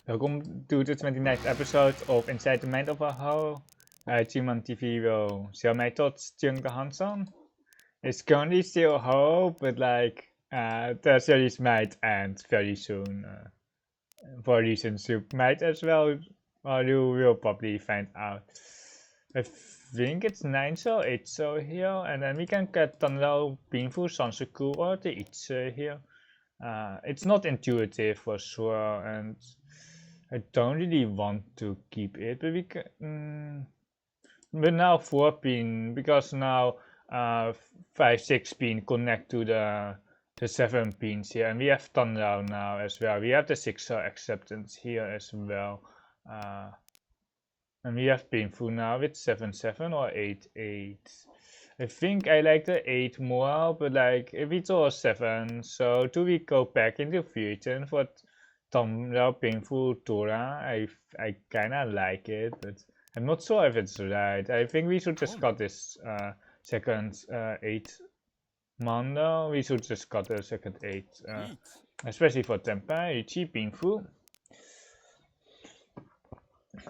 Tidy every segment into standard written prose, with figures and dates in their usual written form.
Welcome to the 29th episode of Inside the Mind of a Houou. ChunmanTV will share my thoughts during the Hanchan. It's currently still Houou, but the series might end very soon. For reasons you might as well, you will probably find out. I think it's 9 so 8 so here, and then we can get Tenhou, Painful, Sansaku, or the Itsu here. It's not intuitive for sure, and I don't really want to keep it, but we can. But now 4 pin, because now 5, 6 pin connect to the 7 pins here, and we have Tenhou now as well. We have the 6er acceptance here as well, and we have painful now with 7, 7 or 8, 8. I think I like the 8 more, but like if it's all 7, so do we go back into future for Tenhou painful Tora? I kinda like it, but I'm not sure if it's right. I think we should just cut this second 8 Mondo. We should just cut the second 8, especially for Tempai, Riichi, painful.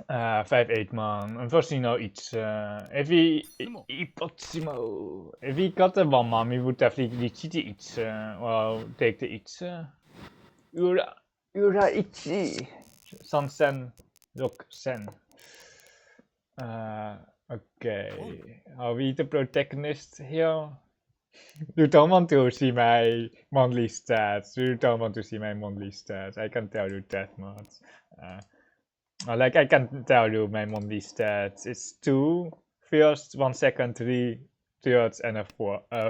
5-8 man. Unfortunately, no Itsu. If we got the 1 man, we would definitely Riichi the Itsu. Well, take the Itsu. Ura Ichi. Sansen. Rock Sen. Okay. Are we the protagonist here? You don't want to see my monthly stats. You don't want to see my monthly stats. I can tell you that much. Like I can tell you my monthly stats. It's 2 firsts, 1 second, 3 thirds, and a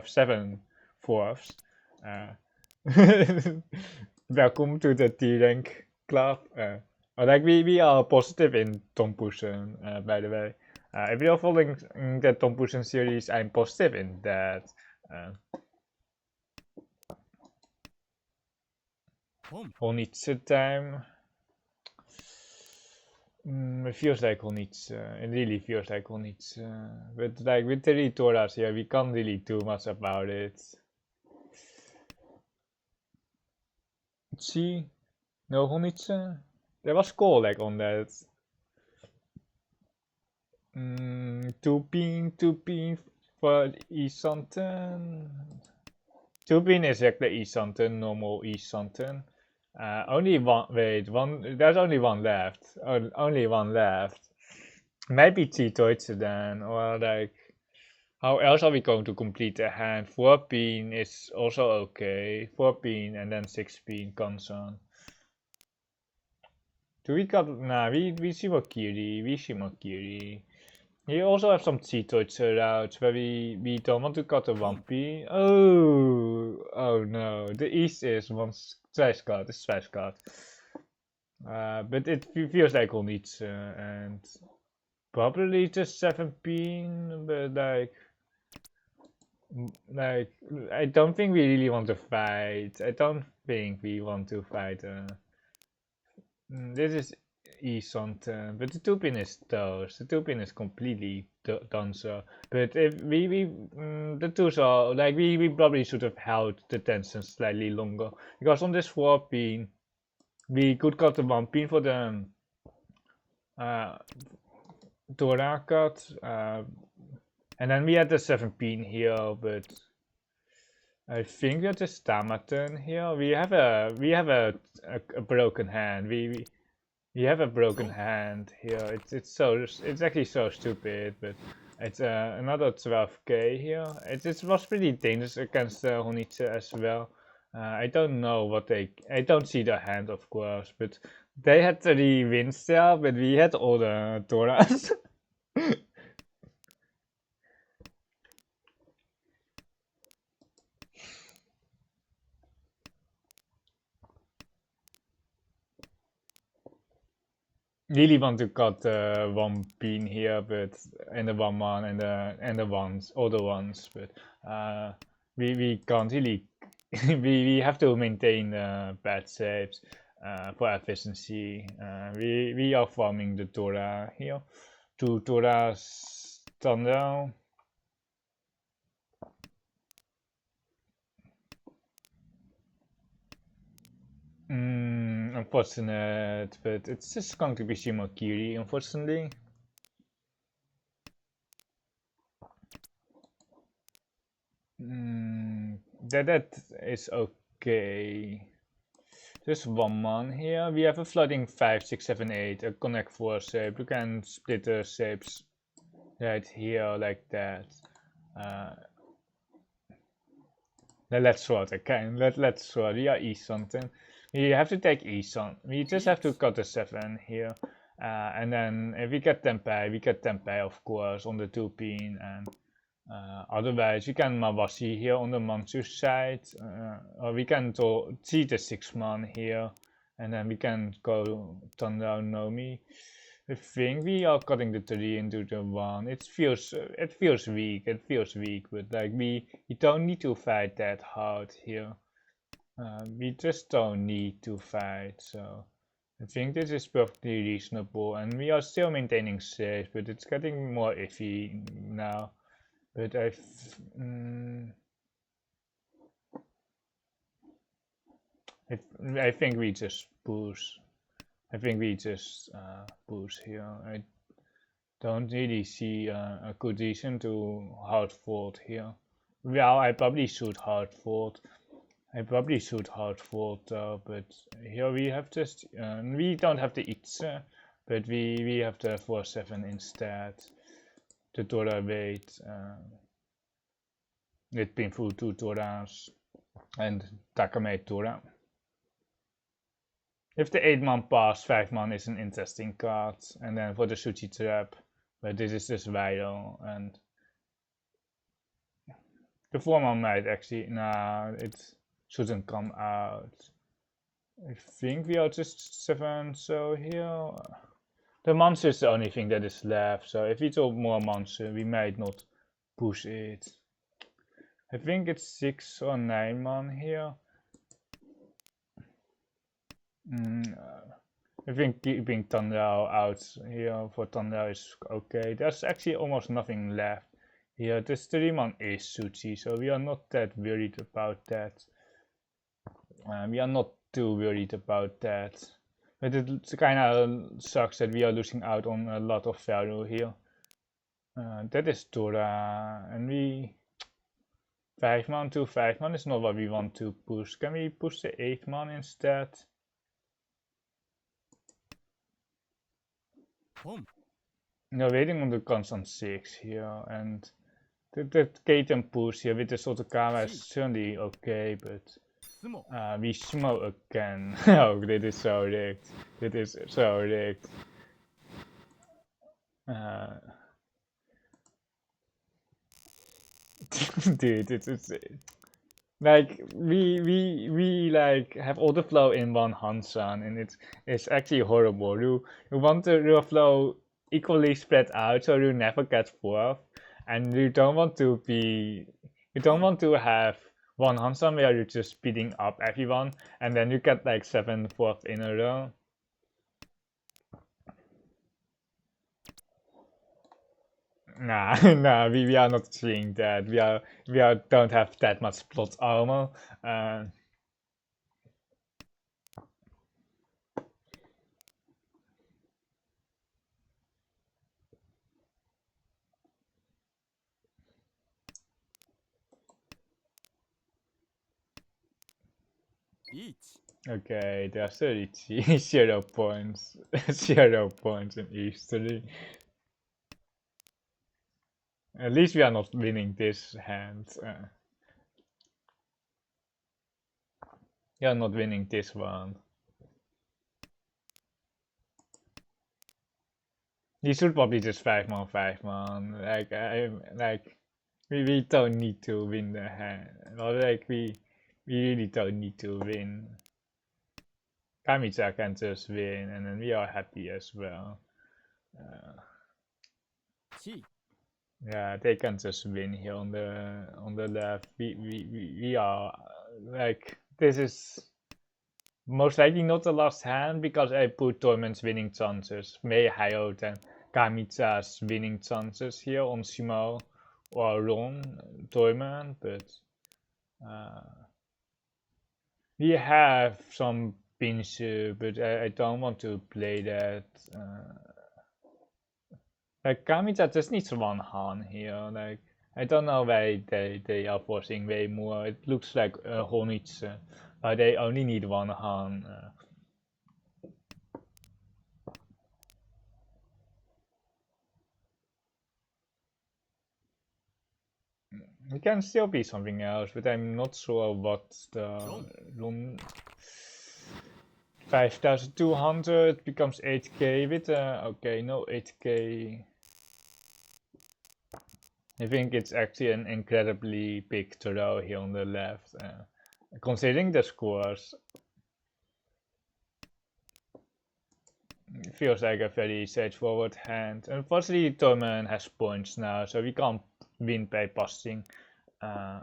7 fourths. Welcome to the D rank club. Like we are positive in Tompusen, by the way. If you're following the Tompusen series, I'm positive in that. Honitsu time. It feels like Honitsu. It really feels like Honitsu. But like with the Ritoras here, we can't really do much about it. See? No Honitsu? There was callback on that. 2 pin for Isanten. 2 pin is like the Isanten, normal Isanten. Only one, wait, there's only one left. Only one left. Maybe Deutsche then, or like, how else are we going to complete the hand? 4 pin is also okay. 4 pin and then 6 pin concern. Do we got, nah, we Shimokiri. We also have some Deutsche routes where we don't want to cut a 1 pin. Oh no, the east is one Zwijskart, it's Zwijskart. But it feels like Honitsu and probably just 7 pin, but like I don't think we really want to fight. I don't think we want to fight. This is Isonten, but the 2 pin is toast. The 2 pin is completely done so. But if the 2s are like we probably should have held the tension slightly longer, because on this 4 pin we could cut the 1 pin for the Dora cut, and then we had the 7 pin here, but I think we have the Stamaten here. We have a broken hand. We have a broken hand here. It's actually so stupid, but it's another 12k here. It was pretty dangerous against Honitsu as well. I don't know what I don't see the hand, of course, but they had 3 wins there, but we had all the Doras. Really want to cut 1 pin here, but and the 1 man and the ones, all the ones, but we can't really. we have to maintain bad saves for efficiency. We are farming the Tora here. 2 Toras Thunder. Unfortunate, but it's just going to be Shimokiri, unfortunately. That is okay. Just one man here. We have a flooding 5, 6, 7, 8, a connect 4 shape. You can split the shapes right here like that. Let's sort again. Let's sort. We are east something. We have to take east on. We just have to cut the 7 here. And then if we get tempeh, we get tempeh of course on the 2 pin, and otherwise we can Mawashi here on the Manchu side, or we can see the 6 man here, and then we can go Thunder Nomi. I think we are cutting the 3 into the 1. It feels weak. It feels weak, but like we don't need to fight that hard here. We just don't need to fight, so I think this is perfectly reasonable, and we are still maintaining safe, but it's getting more iffy now. But I think we just push. I think we just push here. I don't really see a good reason to hard fault here. Well, I probably should hard fault. Though, but here we have just we don't have the Itsu, but we have the 4-7 instead. The Tora weight with Pinfu 2 Toras and Takame Tora. If the 8 man pass, 5 man is an interesting card, and then for the Suchi trap, but this is just vital, and the 4 man might actually, nah, it shouldn't come out. I think we are just 7, so here, the monster is the only thing that is left, so if we talk more monster, we might not push it. I think it's 6 or 9 man here. I think keeping Tenhou out here for Tenhou is okay. There's actually almost nothing left here. This 3 man is Suchi, so we are not that worried about that. We are not too worried about that. But it kind of sucks that we are losing out on a lot of value here. That is Tora, and we 5 man to 5 man is not what we want to push. Can we push the 8 man instead? No, waiting on the constant 6 here, and the gate and push here with the Sotokawa is certainly okay, but we smoke again. Oh, this is so rigged. This is so rigged. Dude, it's like we like have all the flow in one Hanchan, and it's actually horrible. You want the flow equally spread out so you never get fourth, and you don't want to have one Hanchan where you're just speeding up everyone, and then you get like 7 fourth in a row. Nah, nah, we are not seeing that. We don't have that much plot armor. Okay, there are 33 0 points. 0 points in each 3. At least we are not winning this hand. We are not winning this one. You should probably just 5 man 5 man. Like we don't need to win the hand. Or like we really don't need to win. Kamicha can just win, and then we are happy as well. Yeah, they can just win here on the left. We are like, this is most likely not the last hand because I put Torment's winning chances way higher than Kamicha's winning chances here on Shimo or Ron Torment, but we have some Pinsu, but I don't want to play that. Like Kamita just needs one Han here. Like I don't know why they are forcing way more. It looks like Honitsu, but they only need one Han. It can still be something else, but I'm not sure what the run 5200 becomes 8k with okay, no 8k. I think it's actually an incredibly big throw here on the left. Considering the scores, it feels like a very straightforward hand. Unfortunately, Torment has points now, so we can't win by passing.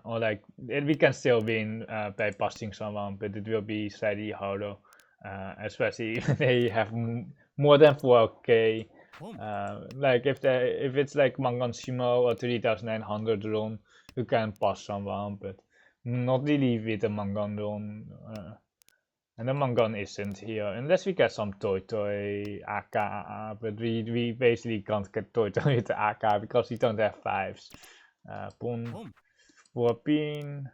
Or like, we can still win by passing someone, but it will be slightly harder. Especially if they have more than 4k. Like if it's like Mangan Shimo or 3900 run, you can pass someone, but not really with the Mangan run. And the Mangan isn't here, unless we get some Toy AK, but we basically can't get Toy with the AK because we don't have 5s. Pun, 4 pin.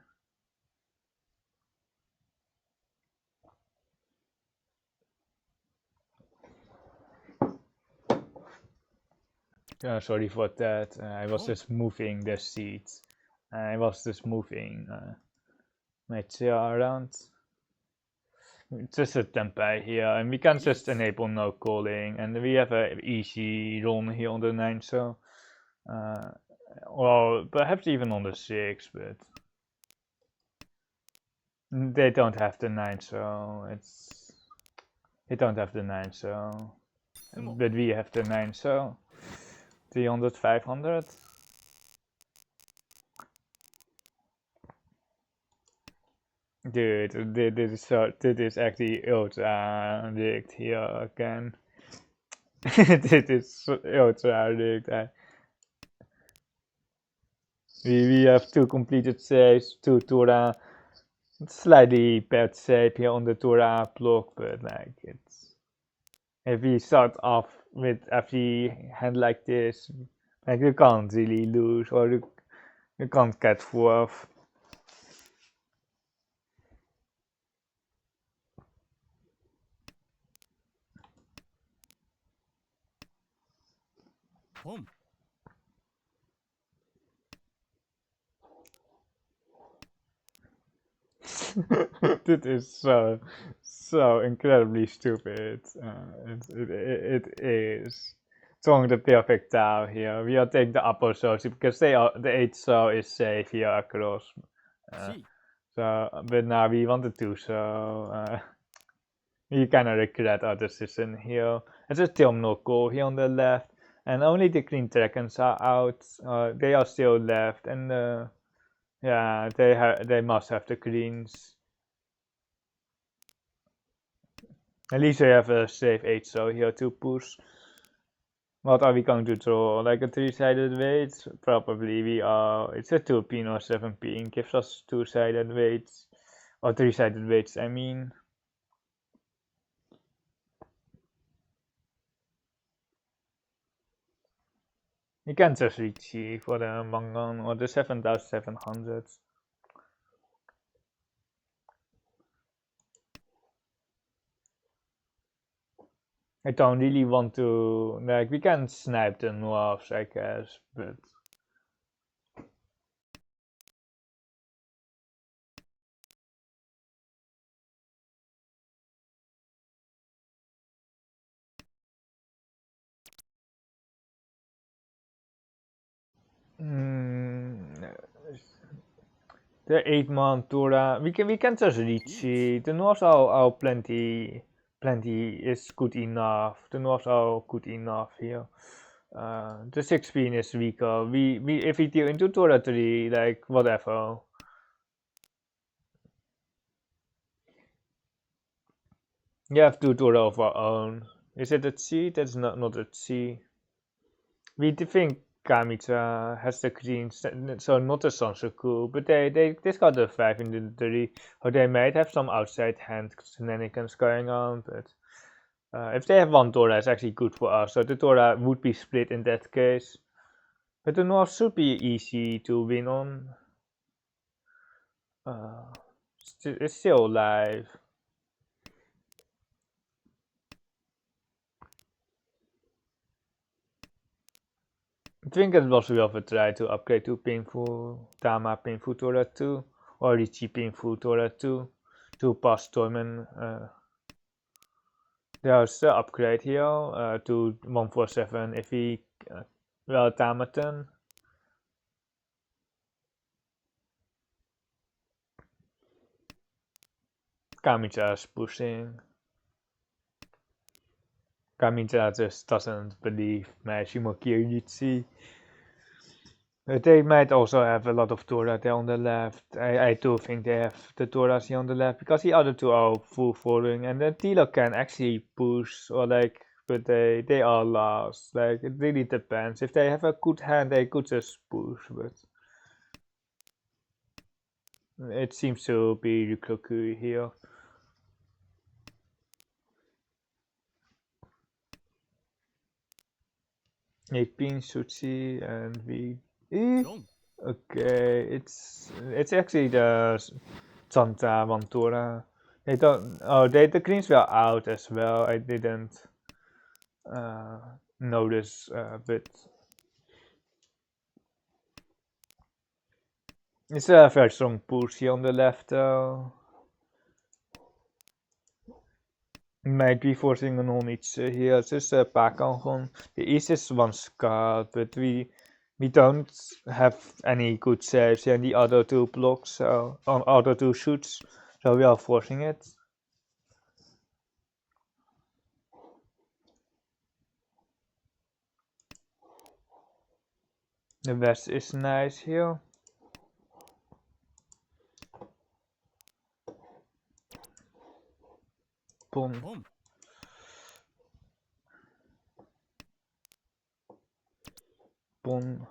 Sorry for that. I was just moving the seats. I was just moving my chair around. Just a tempeh here, and we can just enable no calling, and we have an easy run here on the 9, so well, perhaps even on the 6, but they don't have the 9, so they don't have the 9, so but we have the 9, so 300, 500. Dude, this is actually ultra rigged here again. This is ultra rigged. We have 2 completed saves, 2 Tura, slightly bad save here on the Tura block, but like it's if we start off with every hand like this, like you can't really lose, or you can't get fourth. This is so incredibly stupid. It is. Throwing the perfect tile here. We are taking the upper source because the 8 so is safe here across. But now we wanted to, so we kind of regret our decision here. It's a terminal goal here on the left, and only the green dragons are out. They are still left, and yeah, they must have the greens. At least they have a safe 8 so here to push. What are we going to draw? Like a 3-sided weight? Probably we are. It's a 2 pin or 7 pin. Gives us 2-sided weights. Or 3-sided weights, I mean. You can just Riichi for the Mangan or the 7700. I don't really want to, like, we can snipe the dwarves, I guess, but the 8-man Tora, we can just Riichi. The dwarves are plenty is good enough. The dwarves are good enough here. The 6 pin is weaker. We if we deal into Tora 3, like whatever. You have 2 Tora of our own. Is it a C? That's not a C. We think Kamita has the green, so not the Sansoku, but they just got the 5 in the 3, or they might have some outside hand shenanigans going on, but if they have one Dora, it's actually good for us, so the Dora would be split in that case. But the North should be easy to win on. It's still alive. I think it was worth a try to upgrade to Painful Tama Painful Tora 2 or Riichi Painful Tora 2 to pass Torment. There's the upgrade here to 147 if he well Tamaton. Kamita is pushing. Kamita just doesn't believe Shimokirichi. They might also have a lot of Dora there on the left. I do think they have the Doras here on the left because the other two are full following, and then Tilo can actually push or like, but they are last. Like it really depends. If they have a good hand, they could just push, but it seems to be Ryukokui here. Pin Suchi and we. Okay, it's actually the Santa Ventura. They don't. Oh, the greens were out as well. I didn't notice, but it's a very strong push here on the left. Might be forcing on Itsu here. It's just a back on. The east is one scar, but we don't have any good saves here. And the other two blocks, other two shoots, so we are forcing it. The west is nice here. Boom. Boom.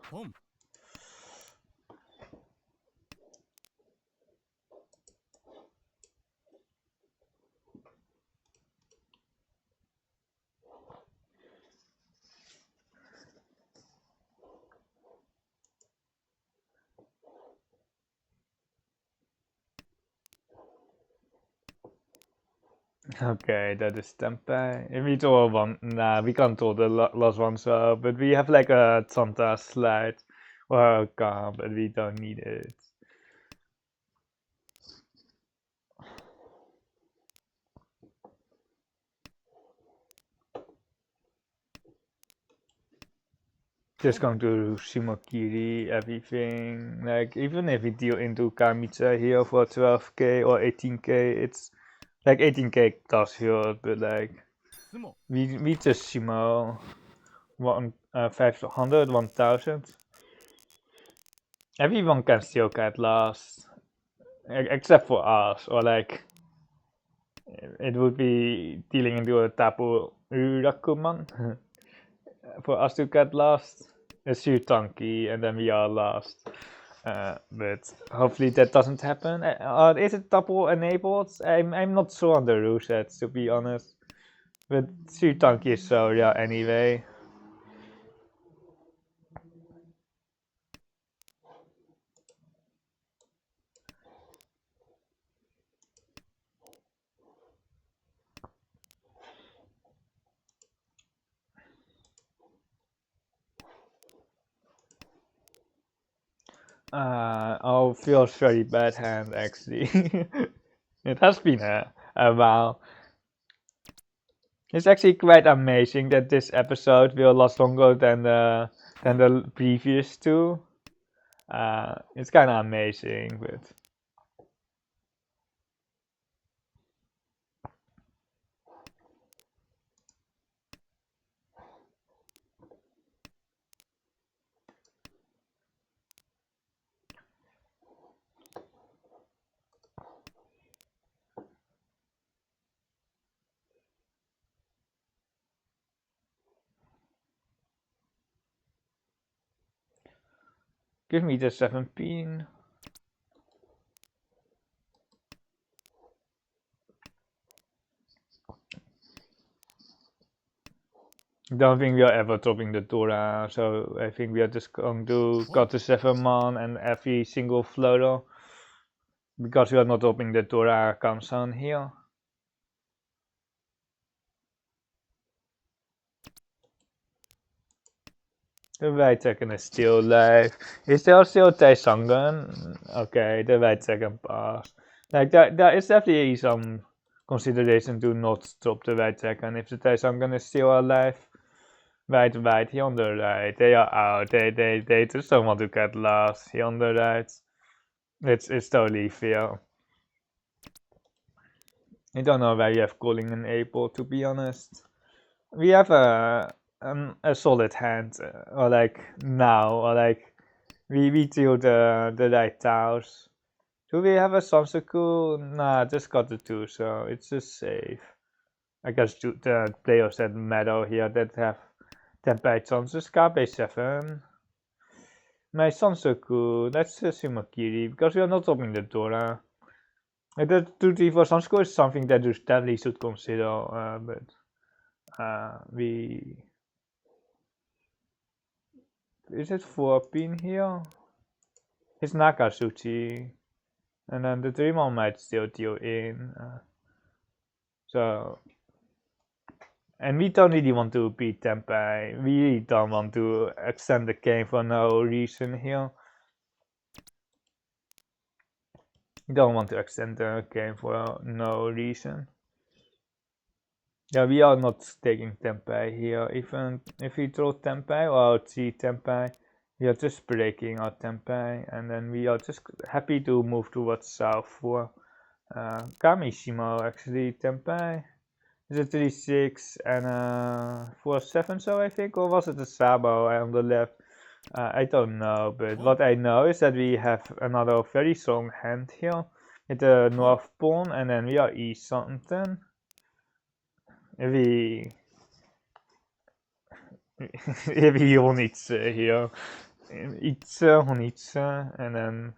Okay, that is Tempeh. If we draw one, nah, we can't draw the last one, so, but we have like a Santa slide or a car, but we don't need it. Just going to Shimokiri, everything. Like, even if we deal into Kamita here for 12k or 18k, it's like 18k does hurt, but like, we just Shimo 500, 1000. Everyone can still get last, except for us, or like, it would be dealing into a Tapu Urakuman for us to get last. It's Tanky, and then we are last. But hopefully that doesn't happen. Is it double enabled? I'm not sure on the rule sets, to be honest. But Tanky is so yeah anyway. Oh, feels very bad hand actually. It has been a while. It's actually quite amazing that this episode will last longer than the previous two. It's kind of amazing, but Give me the 7 pin. Don't think we are ever dropping the Dora, so I think we are just going to cut the 7 man and every single floater. Because we are not dropping the Dora Hanchan here. The Wijteken is still alive. Is there still Taisangan? Okay, the Wijteken passed. Like, there is definitely some consideration to not drop the Wijteken if the Taisangan is still alive. Right here on the right. They are out. They just don't want to get lost here on the right. It's totally fair. I don't know why you have calling enabled, to be honest. We have a solid hand, or like now, or like we deal the right tiles. Do we have a Sansaku? Nah, just got the 2, so it's just safe. I guess the players that matter here that have 10 chances. KB7. My Sansaku, that's a Sumakiri, because we are not opening the Dora. The 2-3 for Sansaku is something that you definitely should consider, but we... Is it 4 pin here? It's Nakasuchi. And then the 3-man might still deal in. So... And we don't really want to beat Tempai. We really don't want to extend the game for no reason here. We don't want to extend the game for no reason. Yeah, we are not taking Tempai here. Even if we throw Tempai or see Tempai, we are just breaking our Tempai, and then we are just happy to move towards south for Kamishimo, actually, Tempai. Is it 3-6 and 4-7, so I think? Or was it a Sabo on the left? I don't know, but what I know is that we have another very strong hand here with the north pawn, and then we are east something. If we Honitsu here, Honitsu, and then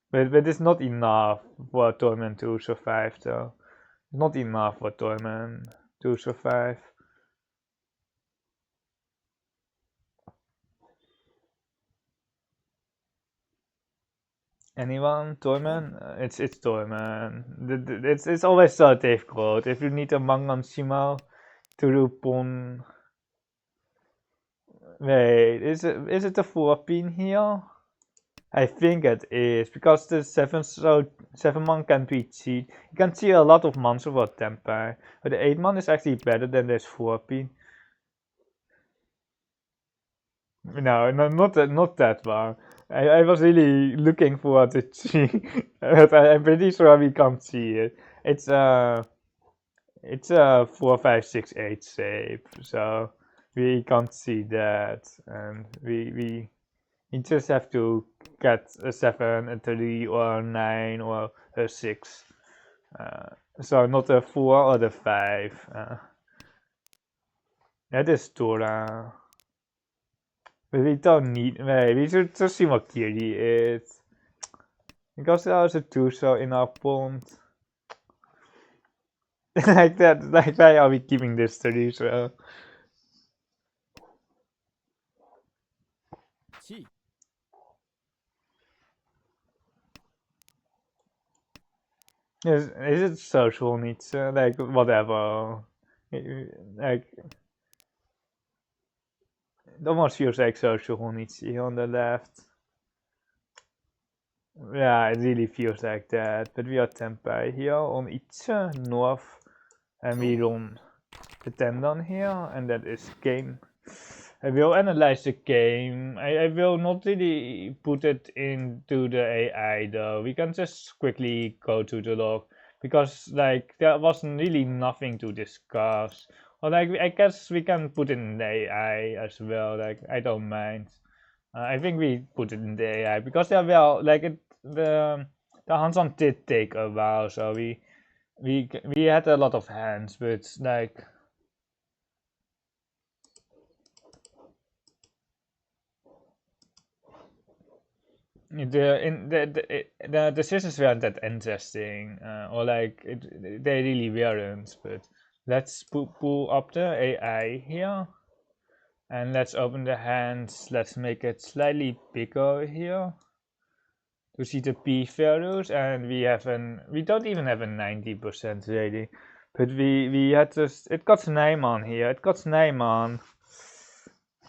but it's not enough for Torment to survive though. Not enough for Torment to survive. Anyone? Torment? It's Torment. It's always so difficult. If you need a Mangan-Shima to do pawn. Wait, is it the 4 pin here? I think it is, because the 7 man can be cheat. You can see a lot of mans over Tempai, but the 8 man is actually better than this 4 pin. No, not that one. I was really looking for the cheat, but I'm pretty sure we can't see it. It's a 4, 5, 6, 8 shape, so we can't see that, and we just have to get a 7, a 3, or a 9, or a 6. So not a 4 or the 5. That is Dora. But we don't need... Wait, we should just see what Kiri is. Because there is a 2 so in our pond. Like that, like why are we keeping this 3 so? Is it social needs? Like, whatever. Like, it almost feels like social needs here on the left. Yeah, it really feels like that. But we are Tempai here on Itsu, north, and we run the tendon here, and that is game. I will analyze the game. I will not really put it into the AI though. We can just quickly go to the log, because like there was really nothing to discuss. Or like I guess we can put it in the AI as well. Like I don't mind. I think we put it in the AI because yeah, well, like the Hanchan did take a while, so we had a lot of hands, but like. The decisions weren't that interesting, or like they really weren't. But let's pull up the AI here, and let's open the hands. Let's make it slightly bigger here to see the p-values, and we don't even have a 90% rating, but we had this. It got Nijman here. It got Nijman.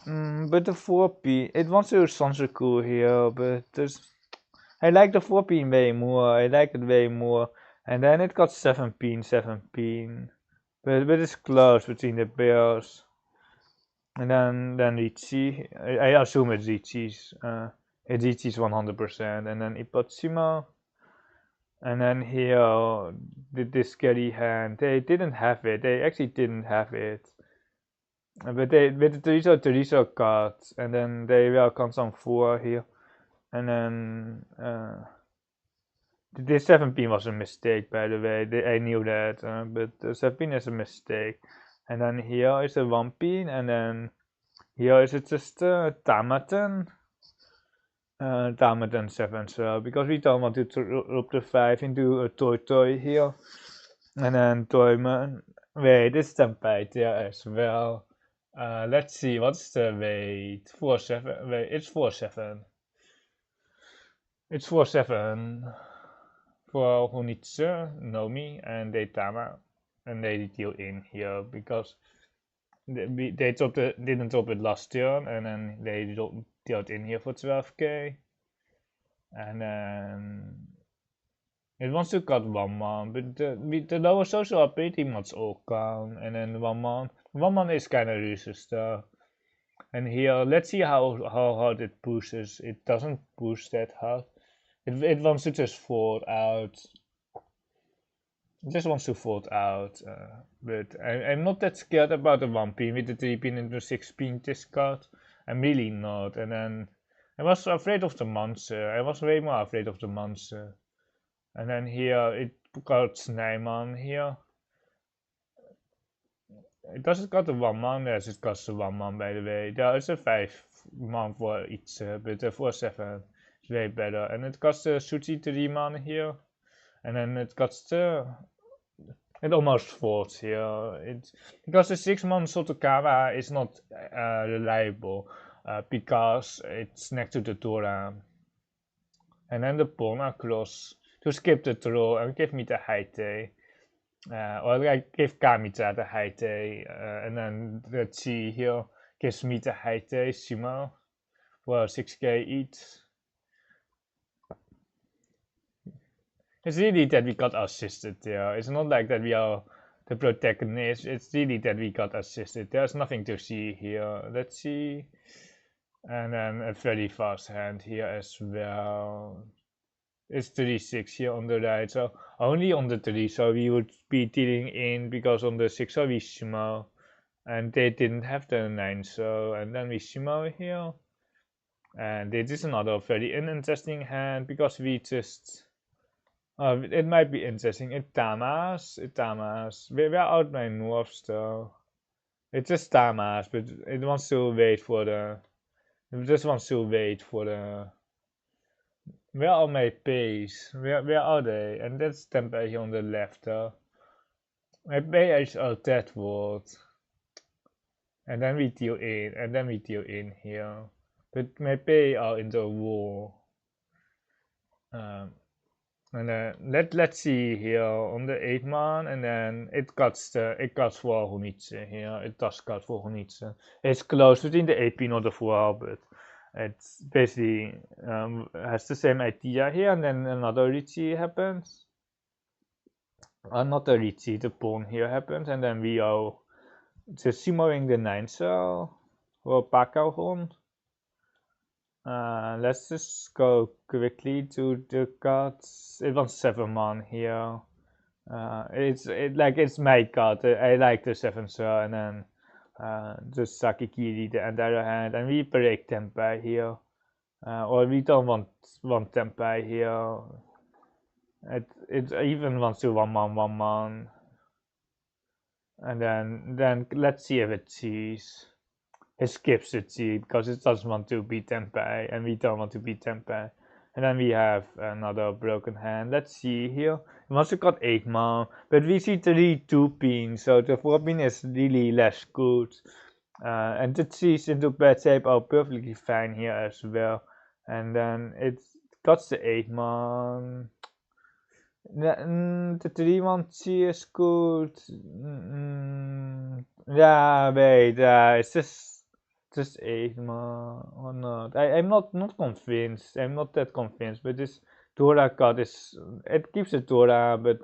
But the 4P, it wants to do cool here, but there's. I like the 4P way more. I like it way more. And then it got 7P. But it's close between the pairs. And then Riichi. I assume it's Riichi's. It's Riichi's 100%. And then Ipotsima. And then here, this scary hand. They didn't have it. They actually didn't have it. But with the Teresa cards. And then they were on 4 here. And then this 7P was a mistake, by the way. I knew that, but the 7P is a mistake. And then here is a 1P, and then here is it just a Tamaten. Tamaten 7, so because we don't want to drop the 5 into a toy here. And then Toyman. Wait, this Tempite there as well. Let's see, what's the weight? 4-7. Wait, it's 4-7. It's 4-7 for Honitsu, Nomi, and Deitama, and they deal in here because they didn't drop it last turn, and then they dealt in here for 12k, and then it wants to cut 1 man, but the lower social are pretty much all gone, and then 1 man is kind of useless though. And here, let's see how hard it pushes. It doesn't push that hard. It wants to just fold out. It just wants to fold out. But I'm not that scared about the 1P with the 3P into 6P discard. I'm really not. And then I was afraid of the monster. I was way more afraid of the monster. And then here it got Nijman here. It doesn't got the 1 man, yes, it costs a 1 man by the way. There is a 5 man for each, but the 4-7 is way better. And it costs a Suchi 3 man here. And then it costs the. It almost folds here. Because the 6 man Sotokawa is not reliable because it's next to the Dora. And then the pawn across to skip the throw and give me the Haite. Or I give Kamita the Haite, and then the Chi here gives me the Haite Shima for 6k each. It's really that we got assisted there. It's not like that we are the protagonist. It's really that we got assisted. There's nothing to see here. Let's see. And then a very fast hand here as well. It's 36 here on the right, so only on the 3, so we would be dealing in because on the 6 so we shimo, and they didn't have the 9, so and then we shimo here, and this is another very uninteresting hand because we just it might be interesting. It tamas. We're out my norths though. It just tamas, but it wants to wait for the. It just wants to wait for the. Where are my pays? Where are they? And that's Tempeh here on the left. My pays are that word. And then we deal in, and then we deal in here. But my pay are in the wall. And then let's see here on the 8 man, and then it cuts for Honitsu here. It does cut for Honitsu. It's close between the 8 pin or the 4, but it's basically has the same idea here, and then another Riichi happens. Not the Riichi, the pawn here happens, and then we are just simmering the 9 cell for Pakauhon. Let's just go quickly to the cards. It was 7 man here. It's my card. I like the 7 cell, and then just Sakikiri the entire hand, and we break Tempeh here, or we don't want Tempeh here. It even wants to 1 man, and then let's see if it sees. It skips it see because it doesn't want to beat Tempeh, and we don't want to beat Tempeh. And then we have another broken hand. Let's see here. We also got 8 more, but we see 3 2-pin, so the 4-pin is really less good. And the 3's into bad shape are perfectly fine here as well. And then it got the 8 more. The 3-1 is good. Yeah, wait, it's just 8 more or not. I'm not convinced. I'm not that convinced, but this Dora card is, it keeps the Dora, but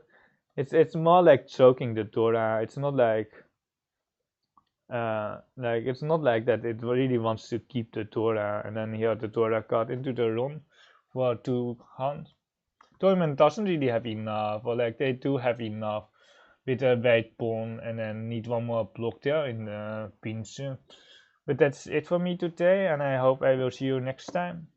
it's more like choking the Dora. It's not like it's not like that it really wants to keep the Dora, and then here the Dora card into the run for 2 hands. Tournament doesn't really have enough, or like they do have enough with a white pawn and then need one more block there in the pinch. But that's it for me today, and I hope I will see you next time.